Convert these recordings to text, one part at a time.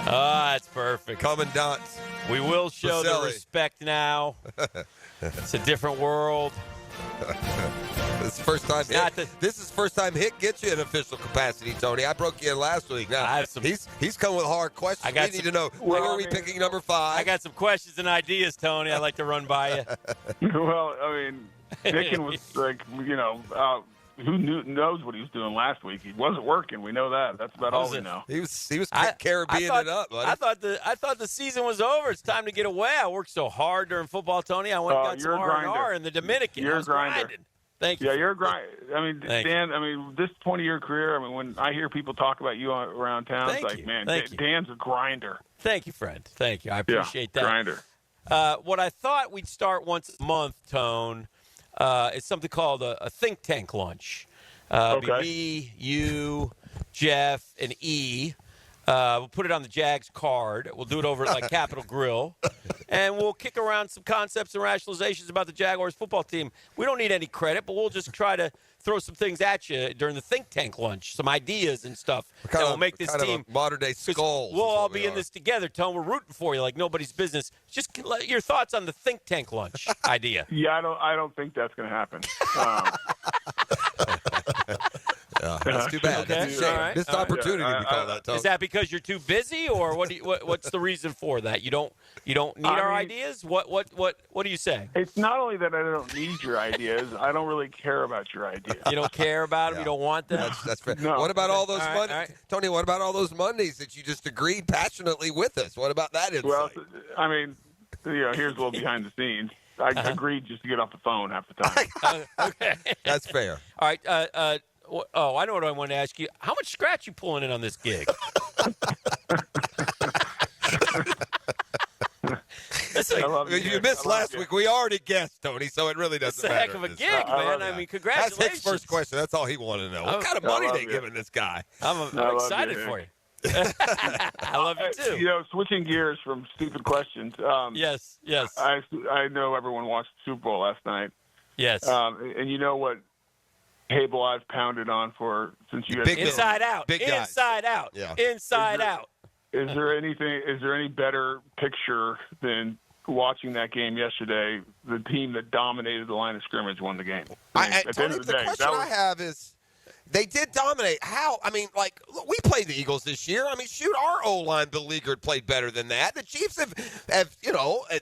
Oh, that's perfect. Commandant. We will show Boselli. the respect now. It's a different world. This is first time. This is first time Hick gets you in official capacity, Tony. I broke you in last week. Now he's coming with hard questions. We need to know where are we picking number 5. I got some questions and ideas, Tony. I'd like to run by you. Well, I mean, Hicken was like, who knows what he was doing last week? He wasn't working. We know that. That's about all we know. He was Caribbean it up, buddy. I thought the season was over. It's time to get away. I worked so hard during football, Tony. I went and got some R&R in the Dominican. You're a grinder. Grinding. Thank you. Yeah, you're a grinder. I mean, Dan, this 20-year career, when I hear people talk about you around town, it's like, man, Dan's a grinder. Thank you, friend. Thank you. I appreciate that. Grinder. What I thought we'd start once a month, Tone, is something called a think tank lunch. Okay. Me, you, Jeff, and E. We'll put it on the Jags card. We'll do it over at Capitol Grill. And we'll kick around some concepts and rationalizations about the Jaguars football team. We don't need any credit, but we'll just try to throw some things at you during the think tank lunch, some ideas and stuff that will make this team modern-day skulls. We'll all be in this together, Tone. We're rooting for you like nobody's business. Just your thoughts on the think tank lunch idea. Yeah, I don't think that's going to happen. That's too bad. Okay. That's a shame. Missed opportunity, we call that, Tone. Is that because you're too busy, or what's the reason for that? You don't need our ideas? What do you say? It's not only that I don't need your ideas. I don't really care about your ideas. You don't care about them. You don't want them. That's fair. No. What about all those Mondays, right. Tony? What about all those Mondays that you just agreed passionately with us? What about that insight? Well, I mean, here's a little behind the scenes. I agreed just to get off the phone half the time. Okay. That's fair. All right. I know what I want to ask you. How much scratch you pulling in on this gig? You missed last week. We already guessed, Tony, so it really doesn't matter. It's a heck of a gig, man. I mean, congratulations. That's Hick's first question. That's all he wanted to know. What kind of money they giving this guy? I'm excited for you. I love you, too. Switching gears from stupid questions. Yes. I know everyone watched the Super Bowl last night. Yes. And you know what table I've pounded on for since you guys Inside Out. Big guys. Inside Out. Yeah. Inside Out. Is there any better picture than watching that game yesterday? The team that dominated the line of scrimmage won the game. At the end of the day, question I have is, they did dominate. How? I mean, look, we played the Eagles this year. I mean, shoot, our O-line, Bill Leaguer, played better than that. The Chiefs have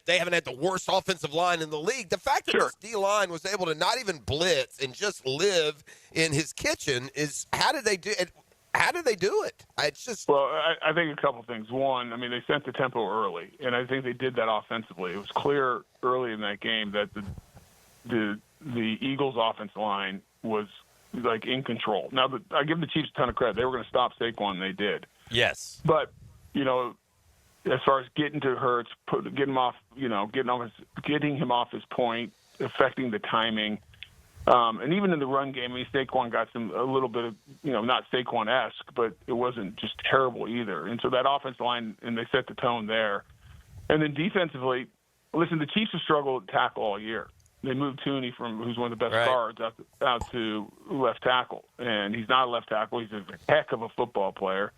they haven't had the worst offensive line in the league. The fact that this D-line was able to not even blitz and just live in his kitchen is, how did they do it? How did they do it? It's just. Well, I think a couple things. One, I mean, they sent the tempo early, and I think they did that offensively. It was clear early in that game that the Eagles' offensive line was in control. Now, I give the Chiefs a ton of credit. They were going to stop Saquon, and they did. Yes. But, as far as getting to Hurts, getting him off his point, affecting the timing, and even in the run game, I mean, Saquon got a little bit of, not Saquon-esque, but it wasn't just terrible either. And so that offensive line, and they set the tone there. And then defensively, listen, the Chiefs have struggled to tackle all year. They moved Tooney who's one of the best guards out to left tackle. And he's not a left tackle. He's a heck of a football player.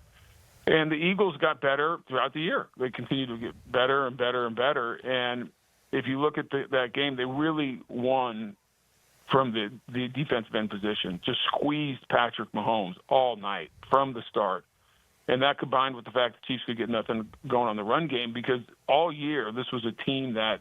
And the Eagles got better throughout the year. They continued to get better and better and better. And if you look at that game, they really won from the defensive end position, just squeezed Patrick Mahomes all night from the start. And that combined with the fact the Chiefs could get nothing going on the run game, because all year this was a team that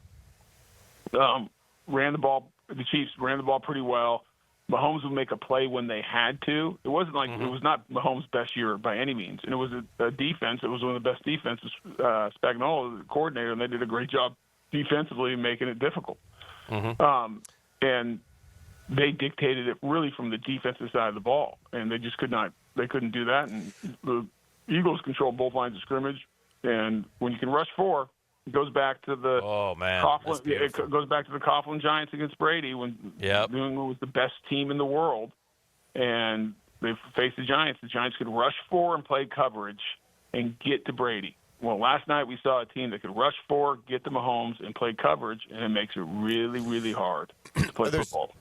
ran the ball. The Chiefs ran the ball pretty well. Mahomes would make a play when they had to. It wasn't like it was not Mahomes' best year by any means. And it was a defense. It was one of the best defenses. Spagnuolo, the coordinator, and they did a great job defensively making it difficult. And they dictated it really from the defensive side of the ball, and they just couldn't do that. And the Eagles controlled both lines of scrimmage, and when you can rush 4, it goes back to the Coughlin. It goes back to the Coughlin Giants against Brady when New England was the best team in the world, and they faced the Giants. The Giants could rush 4 and play coverage and get to Brady. Well, last night we saw a team that could rush 4, get to Mahomes, and play coverage, and it makes it really, really hard to play football.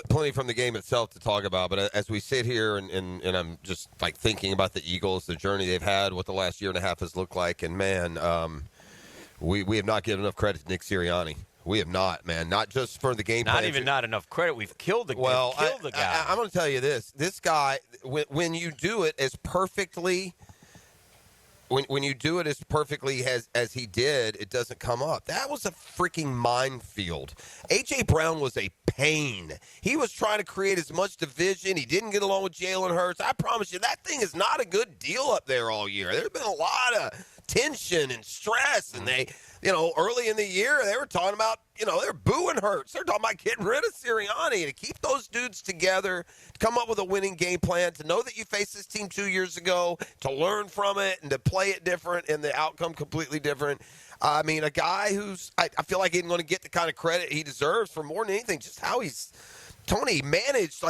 plenty from the game itself to talk about, but as we sit here and I'm just like thinking about the Eagles, the journey they've had, what the last year and a half has looked like, and man, we have not given enough credit to Nick Sirianni. We have not, man. Not just for the game plan. Not enough credit. We've killed the guy. I'm going to tell you this. This guy, when you do it as perfectly when you do it as perfectly as he did, it doesn't come up. That was a freaking minefield. A.J. Brown was a pain. He was trying to create as much division. He didn't get along with Jalen Hurts. I promise you, that thing is not a good deal up there all year. There's been a lot of tension and stress, and they, early in the year, they were talking about, they're booing Hurts. They're talking about getting rid of Sirianni. To keep those dudes together, to come up with a winning game plan, to know that you faced this team 2 years ago, to learn from it and to play it different and the outcome completely different. I mean, a guy who's, I feel like he's going to get the kind of credit he deserves for more than anything, just how Tony managed,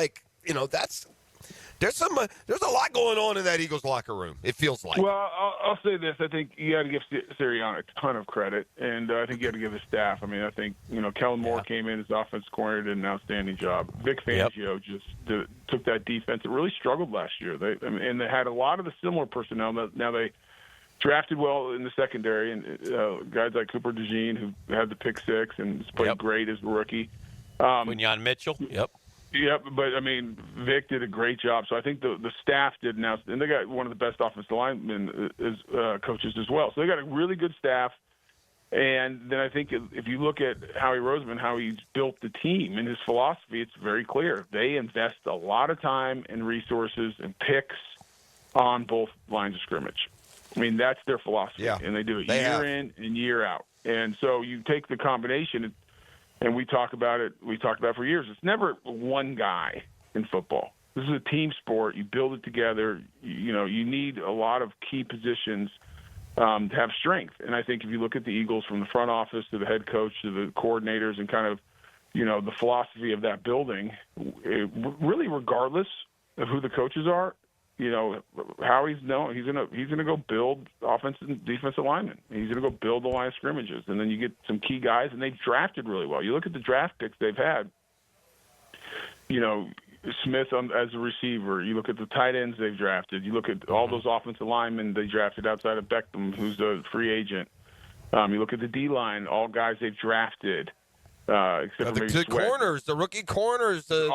there's a lot going on in that Eagles locker room, it feels like. Well, I'll say this. I think you got to give Sirianni a ton of credit, and I think you got to give his staff. I mean, I think, Kellen Moore came in as offense coordinator, did an outstanding job. Vic Fangio just took that defense. It really struggled last year. They had a lot of the similar personnel. Now they drafted well in the secondary, and guys like Cooper DeJean, who had the pick six and has played great as a rookie. Quinyon Mitchell, Yep, but, Vic did a great job. So I think the staff did now, and they got one of the best offensive linemen coaches as well. So they got a really good staff. And then I think if you look at Howie Roseman, how he's built the team and his philosophy, it's very clear. They invest a lot of time and resources and picks on both lines of scrimmage. I mean, that's their philosophy, and they do it year in and year out. And so you take the combination, and we talk about it. We talked about it for years. It's never one guy in football. This is a team sport. You build it together. You need a lot of key positions to have strength. And I think if you look at the Eagles from the front office to the head coach to the coordinators and kind of, the philosophy of that building, really regardless of who the coaches are, Howie's he's gonna go build offensive and defensive linemen. He's gonna go build the line of scrimmages, and then you get some key guys, and they've drafted really well. You look at the draft picks they've had. Smith as a receiver. You look at the tight ends they've drafted. You look at all those offensive linemen they drafted outside of Beckham, who's a free agent. You look at the D line, all guys they've drafted. Except for the corners, the rookie corners, the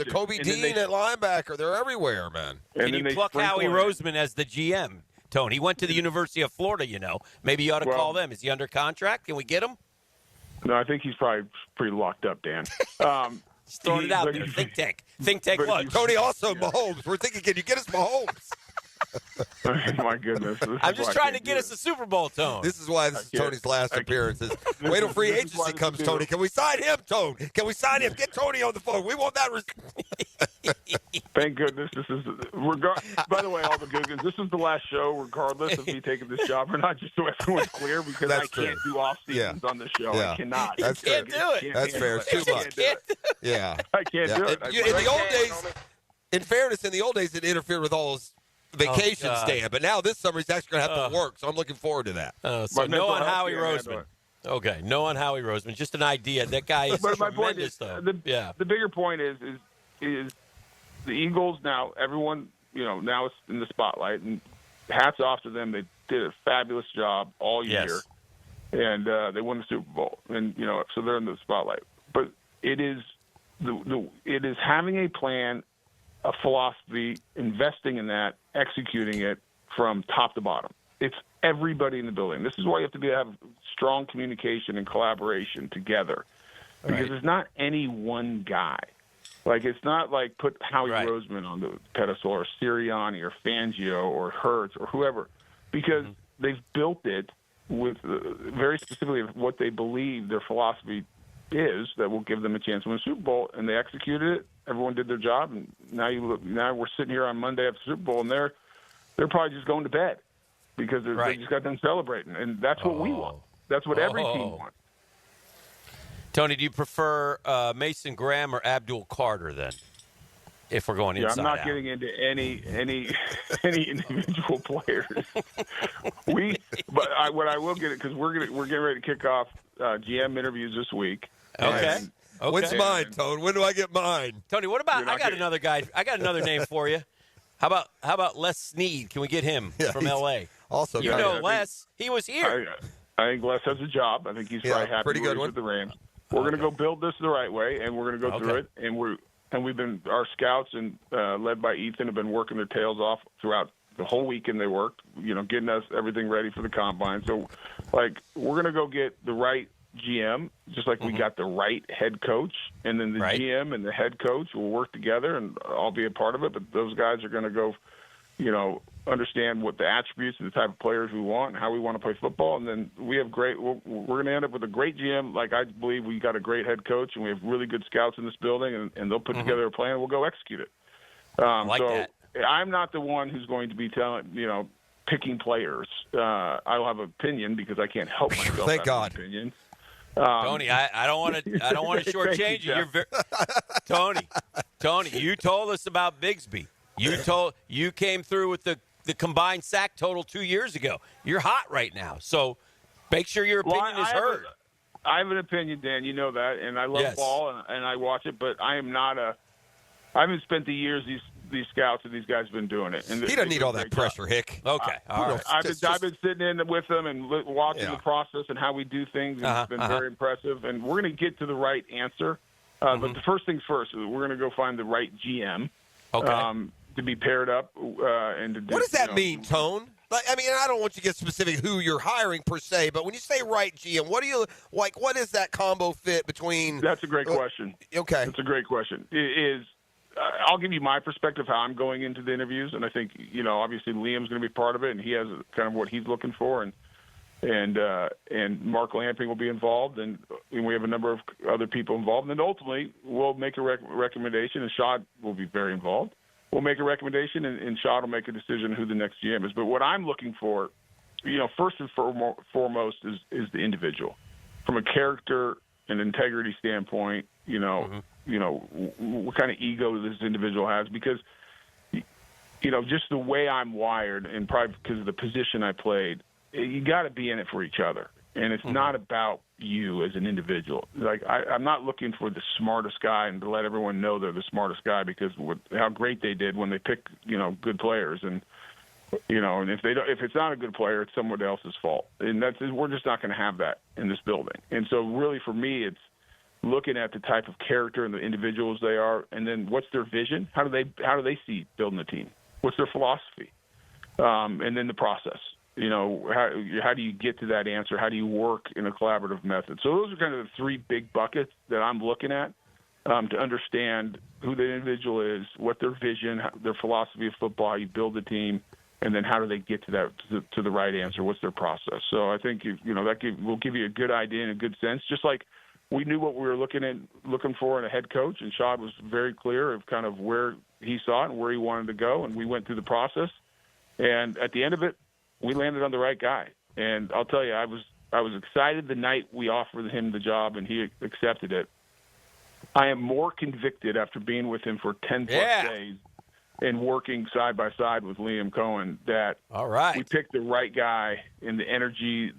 Kobe Dean at linebacker, they're everywhere, man. Can you pluck Howie Roseman as the GM, Tony? He went to the University of Florida, Maybe you ought to call them. Is he under contract? Can we get him? No, I think he's probably pretty locked up, Dan. Just throwing it out there. Think tank lunch. Tony also Mahomes. We're thinking, can you get us Mahomes? My goodness. I'm just trying to get us a Super Bowl, Tone. This is why this is Tony's last appearances. Wait till free agency comes, Tony. Can we sign him, Tone? Can we sign him? Get Tony on the phone. We want that. Thank goodness this is. By the way, all the good. This is the last show, regardless of me taking this job or not. Just so everyone's clear, because I can't do off seasons on this show. I cannot. That's fair. Do it. That's fair. It's too much. Yeah, I can't do it. In the old days, in fairness, it interfered with all those vacation stand, but now this summer he's actually going to have to work, so I'm looking forward to that. So no on Howie Roseman. Okay, no on Howie Roseman. Just an idea. That guy is tremendous, though. The bigger point is the Eagles now, everyone, now it's in the spotlight, and hats off to them. They did a fabulous job all year, and they won the Super Bowl, and so they're in the spotlight. But it is it is having a plan, a philosophy, investing in that, executing it from top to bottom. It's everybody in the building. This is why you have to have strong communication and collaboration together, because it's not any one guy. Like, it's not like put Howie Roseman on the pedestal, or Sirianni or Fangio or Hurts or whoever, because they've built it with very specifically what they believe their philosophy is that will give them a chance to win a Super Bowl, and they executed it. Everyone did their job, and now we're sitting here on Monday after Super Bowl, and they're probably just going to bed because they just got done celebrating, and that's what we want. That's what every team wants. Tony, do you prefer Mason Graham or Abdul Carter then? If we're going inside I'm not getting into any individual players. What I will get it, because we're getting ready to kick off GM interviews this week. Okay. Okay. When's mine, Tone? When do I get mine? Tony, what about? You're not I got getting- another guy. I got another name for you. How about Les Snead? Can we get him from he's L.A.? Also, You know Les. He was here. I think Les has a job. I think he's probably happy pretty good where he's one. with the Rams. We're going to go build this the right way, and we're going to go through it. And we've been our scouts and led by Ethan have been working their tails off throughout the whole weekend. They worked, getting us everything ready for the combine. So, we're going to go get the right GM, just like we got the right head coach, and then the GM and the head coach will work together, and I'll be a part of it. But those guys are going to go, understand what the attributes and the type of players we want and how we want to play football. And then we have we're going to end up with a great GM. Like, I believe we got a great head coach, and we have really good scouts in this building, and they'll put together a plan, and we'll go execute it. That. I'm not the one who's going to be picking players. I'll have an opinion because I can't help myself. Thank God. Opinion. Tony, I don't want to. I don't want to shortchange you. You're Tony. You told us about Bigsby. You came through with the combined sack total 2 years ago. You're hot right now, so make sure your opinion is heard. I have an opinion, Dan. You know that, and I love ball and I watch it. But I am not I haven't spent the years these scouts and these guys have been doing it. And he doesn't need all that pressure, Hick. Okay, all right. I've been sitting in with them and watching the process and how we do things, and it's been very impressive. And we're going to get to the right answer. But the first things first, we're going to go find the right GM. Okay. To be paired up and to do. What does that mean, Tone? I don't want you to get specific who you're hiring per se, but when you say right GM, what do you like? What is that combo fit between? That's a great question. Okay, that's a great question. I'll give you my perspective how I'm going into the interviews, and I think obviously Liam's going to be part of it, and he has kind of what he's looking for, and Mark Lamping will be involved, and we have a number of other people involved, and then ultimately we'll make a recommendation, and Shad will be very involved. We'll make a recommendation, and Shad will make a decision who the next GM is. But what I'm looking for, first and foremost is the individual. From a character and integrity standpoint, what kind of ego this individual has. Because, just the way I'm wired, and probably because of the position I played, you got to be in it for each other. And it's not about you as an individual. Like, I'm not looking for the smartest guy and to let everyone know they're the smartest guy because how great they did when they picked, good players. And, and if it's not a good player, it's someone else's fault. And we're just not going to have that in this building. And so really for me, it's looking at the type of character and the individuals they are, and then what's their vision? How do they see building a team? What's their philosophy? And then the process. How do you get to that answer? How do you work in a collaborative method? So those are kind of the three big buckets that I'm looking at to understand who the individual is, what their vision, their philosophy of football, how you build a team, and then how do they get to that to the right answer? What's their process? So I think will give you a good idea and a good sense. Just like we knew what we were looking for in a head coach, and Shad was very clear of kind of where he saw it and where he wanted to go, and we went through the process. And at the end of it, we landed on the right guy. And I'll tell you, I was excited the night we offered him the job and he accepted it. I am more convicted after being with him for 10-plus days and working side by side with Liam Cohen that we picked the right guy in the energy,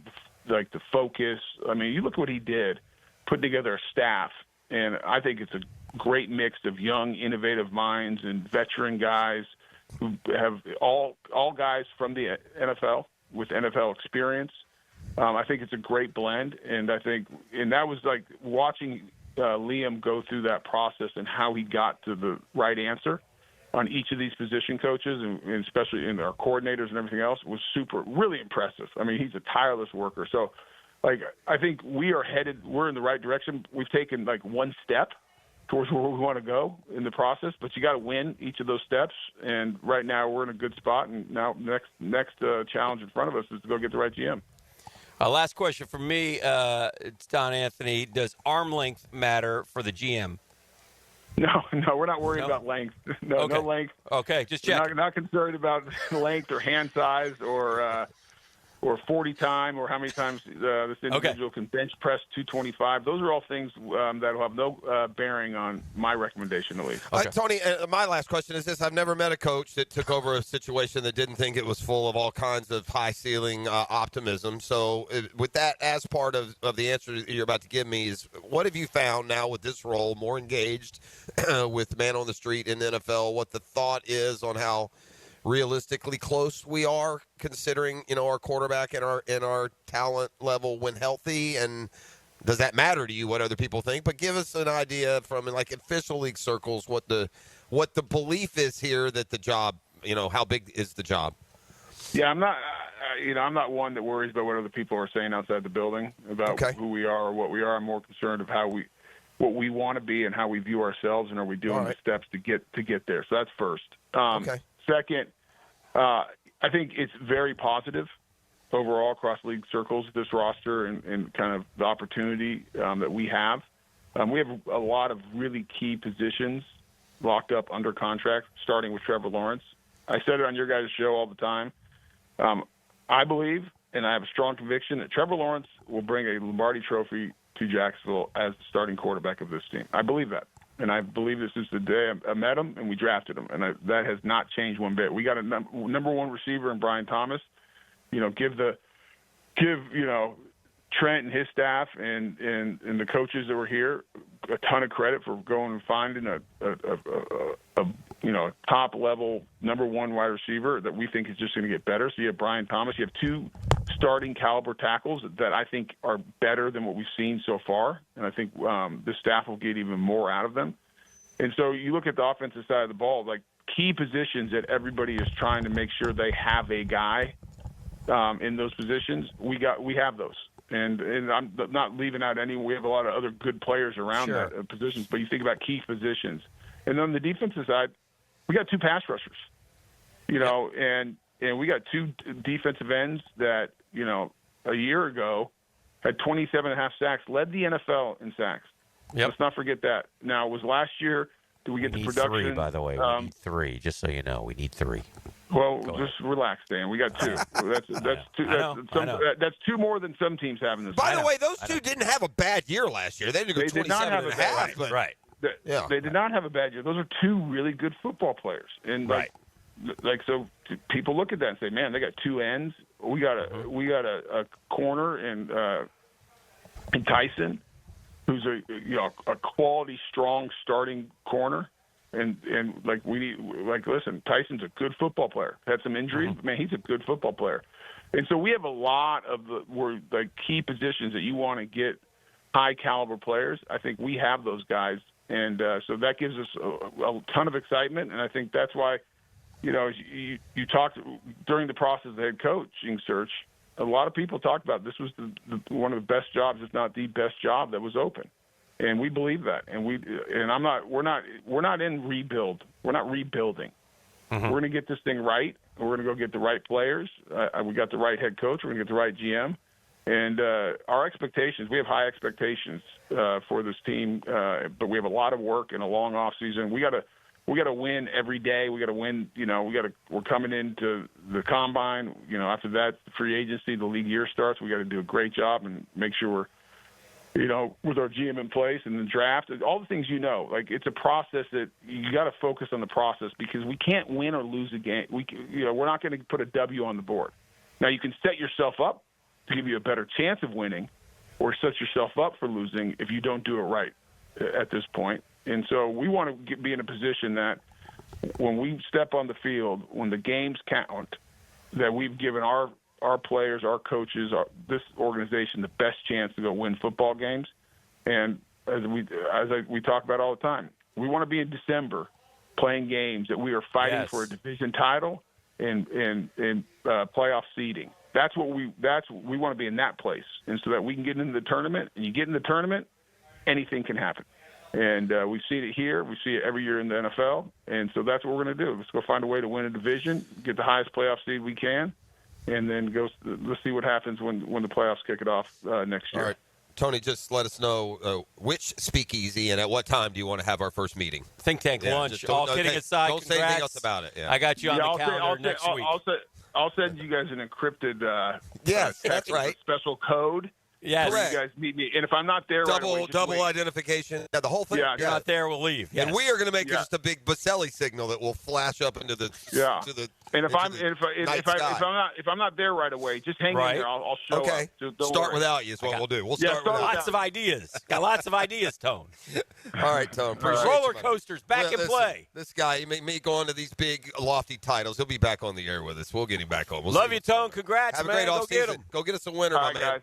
like the focus. I mean, you look at what he did, put together a staff, and I think it's a great mix of young, innovative minds and veteran guys who have all guys from the NFL with NFL experience. I think it's a great blend, and that was like watching Liam go through that process and how he got to the right answer on each of these position coaches, and especially in our coordinators and everything else, was really impressive. I mean, he's a tireless worker. So, I think we're in the right direction. We've taken one step towards where we want to go in the process, but you got to win each of those steps. And right now we're in a good spot. And now next challenge in front of us is to go get the right GM. Last question from me, it's Don Anthony. Does arm length matter for the GM? No, we're not worried about length. No length. Okay, just check. We're not concerned about length or hand size or or 40 time, or how many times this individual can bench press 225. Those are all things that will have no bearing on my recommendation, at least. Okay. Tony, my last question is this. I've never met a coach that took over a situation that didn't think it was full of all kinds of high-ceiling optimism. So with that as part of the answer you're about to give me is, what have you found now with this role, more engaged with man on the street in the NFL, what the thought is on how realistically close we are, considering our quarterback and our talent level when healthy, and does that matter to you what other people think? But give us an idea from like official league circles what the belief is here that the job, how big is the job? Yeah, I'm not one that worries about what other people are saying outside the building about who we are or what we are. I'm more concerned of what we want to be and how we view ourselves, and are we doing the steps to get there. So that's first. Second, I think it's very positive overall across league circles, this roster and kind of the opportunity that we have. We have a lot of really key positions locked up under contract, starting with Trevor Lawrence. I said it on your guys' show all the time. I believe, and I have a strong conviction, that Trevor Lawrence will bring a Lombardi Trophy to Jacksonville as the starting quarterback of this team. I believe that. And I believe this is the day I met him and we drafted him. And that has not changed one bit. We got a number one receiver in Brian Thomas. Give Trent and his staff and the coaches that were here a ton of credit for going and finding a top level number one wide receiver that we think is just going to get better. So you have Brian Thomas. You have two starting caliber tackles that I think are better than what we've seen so far. And I think the staff will get even more out of them. And so you look at the offensive side of the ball, like key positions that everybody is trying to make sure they have a guy in those positions. We have those. And I'm not leaving out any. We have a lot of other good players around that positions, but you think about key positions. And on the defensive side, we got two pass rushers, and we got two defensive ends that, a year ago had 27.5 sacks, led the NFL in sacks. Yep. Let's not forget that. Now, it was last year. Do we get the production? We need 3, by the way. We need 3, just so you know. We need 3. Well, just relax, Dan. We got 2. That's 2 more than some teams have in this. By the way, those two didn't have a bad year last year. They did not have a bad year. Right. They did not have a bad year. Those are 2 really good football players. And so people look at that and say, man, they got 2 ends. We got a corner in Tyson, who's a quality, strong starting corner. And listen, Tyson's a good football player. Had some injuries, but man, he's a good football player. And so we have a lot of the key positions that you want to get high caliber players. I think we have those guys, and so that gives us a ton of excitement. And I think that's why, you talked during the process of the head coaching search. A lot of people talked about this was one of the best jobs, if not the best job that was open. And we believe that, we're not in rebuild. We're not rebuilding. We're going to get this thing right. We're going to go get the right players. We got the right head coach. We're going to get the right GM, and our expectations. We have high expectations for this team, but we have a lot of work and a long off season. We got to win every day. We got to win. We're coming into the combine. After that, free agency, the league year starts. We got to do a great job and make sure we're, with our GM in place and the draft, all the things like it's a process that you got to focus on the process because we can't win or lose a game. We're not going to put a W on the board. Now you can set yourself up to give you a better chance of winning, or set yourself up for losing if you don't do it right at this point. And so we want to be in a position that when we step on the field, when the games count, that we've given our players, our coaches, this organization the best chance to go win football games. And as we talk about all the time, we want to be in December playing games that we are fighting for a division title and playoff seeding. That's what we want to be in that place, and so that we can get into the tournament. And you get in the tournament, anything can happen. And we've seen it here. We see it every year in the NFL. And so that's what we're going to do. Let's go find a way to win a division, get the highest playoff seed we can, and then let's see what happens when the playoffs kick it off next year. All right. Tony, just let us know which speakeasy and at what time do you want to have our first meeting? Think Tank lunch. All kidding aside, don't say anything else about it. Yeah. I got you on the calendar next week. I'll send you guys an encrypted. Yes, text that's with a right. special code. Yes. So Correct. you guys meet me, and if I'm not there, right away, just Double wait. identification. Yeah, the whole thing. Yeah, If you're not there, we'll leave. Yes. And we are going to make Yeah. just a big Boselli signal that will flash up into the Yeah. to the. And if into I'm the night if sky. I'm not there right away, just hang Right. in there. I'll show Okay. up. So don't Start worry. without you is what we'll do. We'll Yeah, start start without Lots of ideas. Got lots of ideas, Tone. you. All right, Tone. Appreciate you, Roller buddy. coasters back Well, in listen, play. This guy, he may go on to these big, lofty titles. He'll be back on the air with us. We'll get him back on. We'll Love see you, what's going Tone. on. Congrats, Have a man. great Go get offseason. 'em. Go get us a winner, All my right, man. guys.